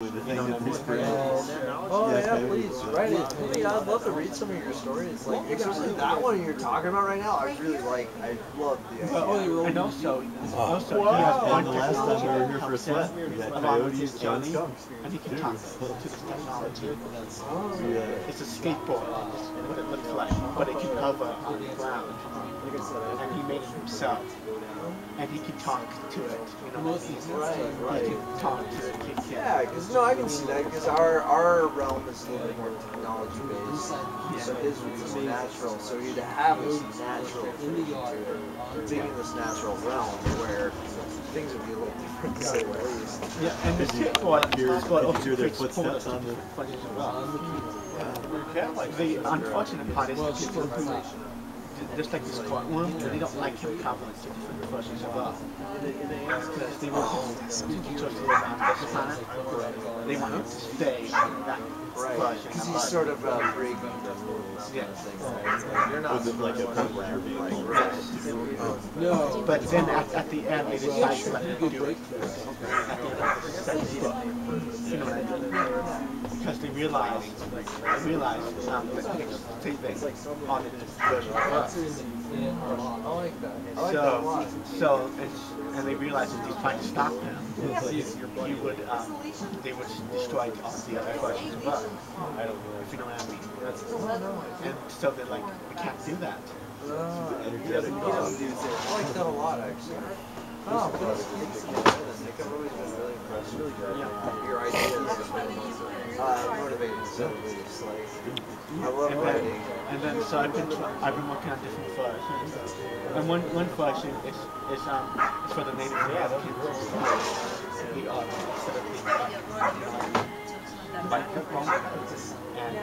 Oh yeah, please write it. Hey, I'd love to read some of your stories. Like especially that one you're talking about right now. I really like. I love the idea. And also, he has And the one last time we were here for a helps sweat, him we got along with coyotes, his Johnny. skunks, and he can talk to this technology. Yeah. It's a skateboard, is what it looks like, but it can hover on the ground. And he made it himself. And he can talk to it, you know. He can talk to it. Yeah, because no, I can see that because our realm is a little bit more technology based. So his was more natural. So you'd have this natural thing to being in this natural realm where things would be a little different to say the least. Yeah, and the skateboard hear their footsteps on the footage as well. The unfortunate part is the people who just like this courtroom, they don't like him covering to different versions of us. Because they want him to just live on this planet. They want him to stay on that version. Because he's sort of breaking the rules. Yeah. You're not Was it like a point where you're being told No. But then at the end, they decide to let him do it. At the end of the second book. You know what I mean? Because they realize that they on it version of us. I like that. I like that a lot. And they realize if they try to stop him, he would, they would destroy all the other versions of us. If you know what I mean. And so they're like, we can't do that. I like that a lot, actually. Oh, Nick, I've always been really impressed. Really good. Your ideas have been motivating. So it's like, I love writing. And then so I've been working on different versions. And one version is for the Native Americans. And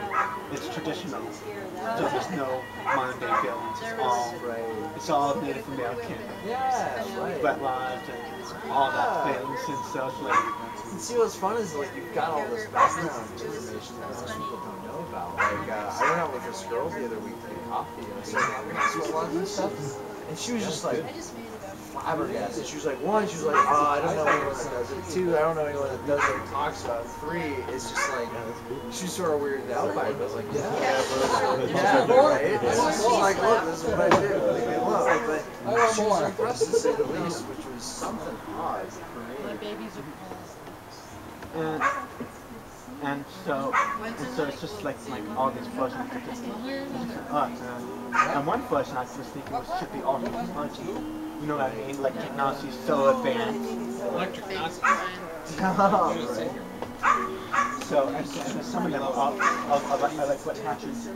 it's traditional. So there's no modern day villains. It's all Native American. Wet lives and all that things. And so it's like. And see what's fun is like you've got all this background information that most people don't know about. Like I went out with this girl the other week to get coffee and I started talking about sweat and stuff. And she was just like flabbergasted. She was like, one, she was like, oh, I don't know anyone that does it. Two, I don't know anyone that does it or talks about it. Three, it's just like, she's sort of weirded out by it. But I was like, yeah, right? It's just like, look, this is what I do. Leave me alone. But she was impressed to say the least, which was something odd for me. My babies are and so it's just like all these versions of different art. And one version I was thinking should be all technology. You know what I mean? Like technology is so advanced. electric Nazi. So and some of them are like what happens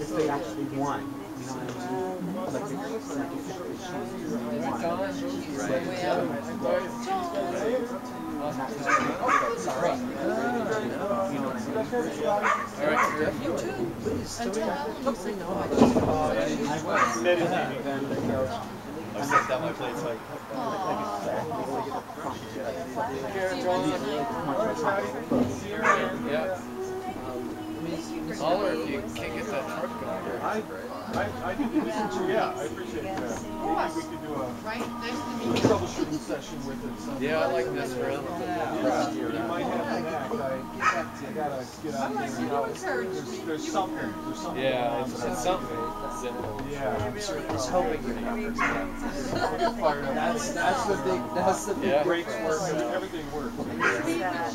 if they actually won. You know what I mean? I've set down my plates like Holler if you can't get that truck going. I do think yeah, I appreciate that. Maybe we could do a troubleshooting session with it. Yeah, I like this room. Yeah, you might have an act. I gotta get out there. You know, there's something. Yeah, it's something simple. Yeah, I'm sure. Just hoping you're not that's the big Yeah. Brakes work, everything works. Yeah.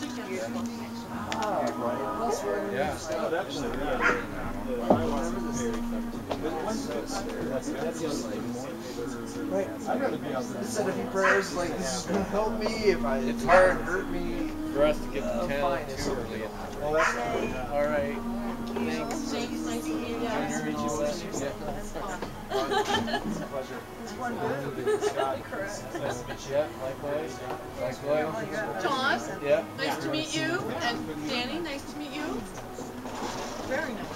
Oh, definitely. Yeah. Right. I'd rather be out there. Instead of your prayers, like this is gonna help me if I It's hard hurt me. for us to get to town too early. Well, that's fine. All right. Thanks. Thanks, nice to meet you. Nice to meet you, Wes. Pleasure. Yeah, likewise. Likewise. John, Yeah. nice to meet you. And Danny, nice to meet you. Very nice.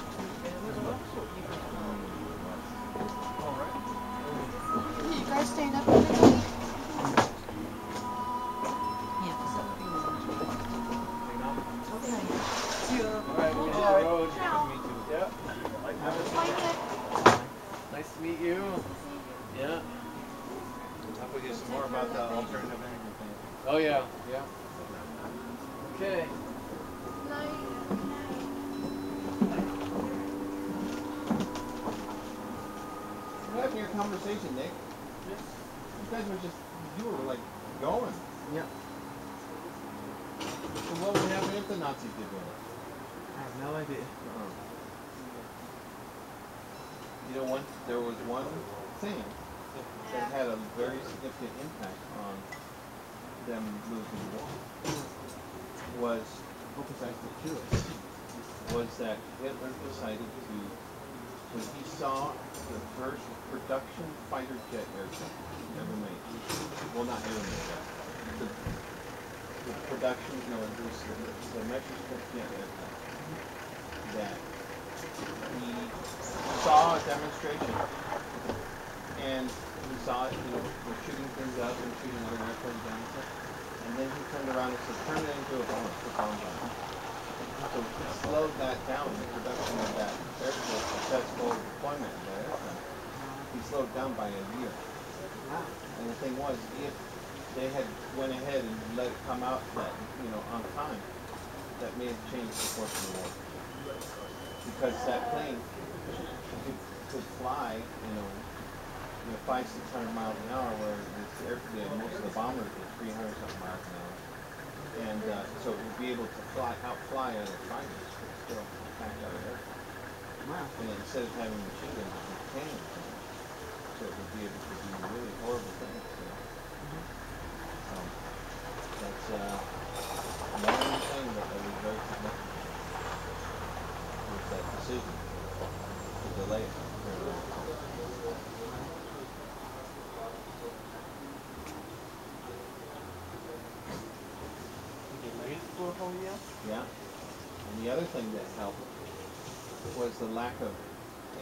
You guys staying up with me? All right, we're on the road. Yeah. Nice to meet you. Yeah. I'll get some more about the alternative angle thing. Oh yeah. Yeah. Okay. What happened to your conversation, Nick? You guys were just, you were like going. Yeah. So what would happen if the Nazis did that? I have no idea. You know, there was one thing that had a very significant impact on them losing the war. Was that Hitler decided to, when he saw the first production fighter jet aircraft ever made, well, not ever made, the production, no, it was the Messerschmitt jet aircraft, that he saw a demonstration, and he saw it, we're shooting things up and shooting other airplanes down and stuff, and then he turned around and said, turn it into a bomb bomb. So he slowed that down, the production of that aircraft, successful deployment of that aircraft. He slowed down by a year. And the thing was, if they had went ahead and let it come out that, on time, that may have changed the course of the war. Because that plane could fly, 500-600 miles an hour, where most of the bombers were 300-something miles an hour. And so it would be able to outfly other fighters, but still attack other aircraft. And instead of having machine guns, it would cannons. So it would be able to do really horrible things. So that's one thing that was very significant. Was that decision to delay it. Yeah. And the other thing that helped was the lack of,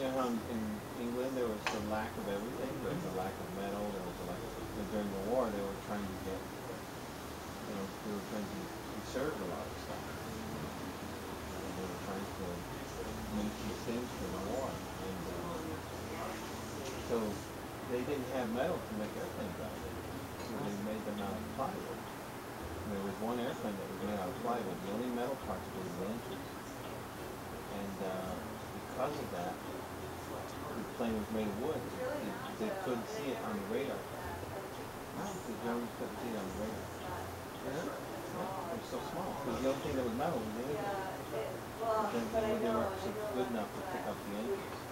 how in England there was the lack of everything. There was a lack of metal. There was a lack of, during the war they were trying to get, they were trying to conserve a lot of stuff. They were trying to use these things for the war. And so they didn't have metal to make airplanes out of. So they made them out of plywood. There was one airplane that was made out of plywood. The only metal parts were the engines. And because of that, the plane was made of wood. They couldn't see it on the radar. The Germans couldn't see it on the radar. Yeah, it was so small. Because the only thing that was metal was the engine. They weren't good enough to pick up the engines.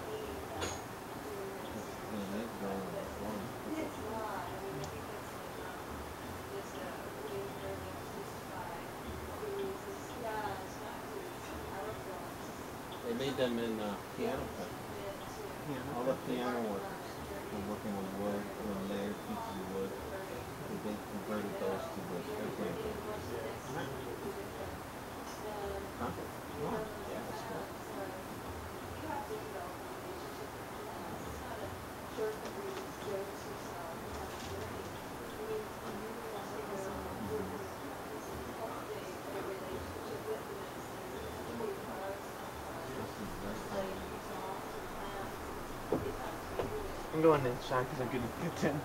They made them in piano players. All the piano workers were working with wood, with layered pieces of wood. They converted those to the airplane players. Huh? Yeah, that's cool. I'm going inside because I'm getting 10.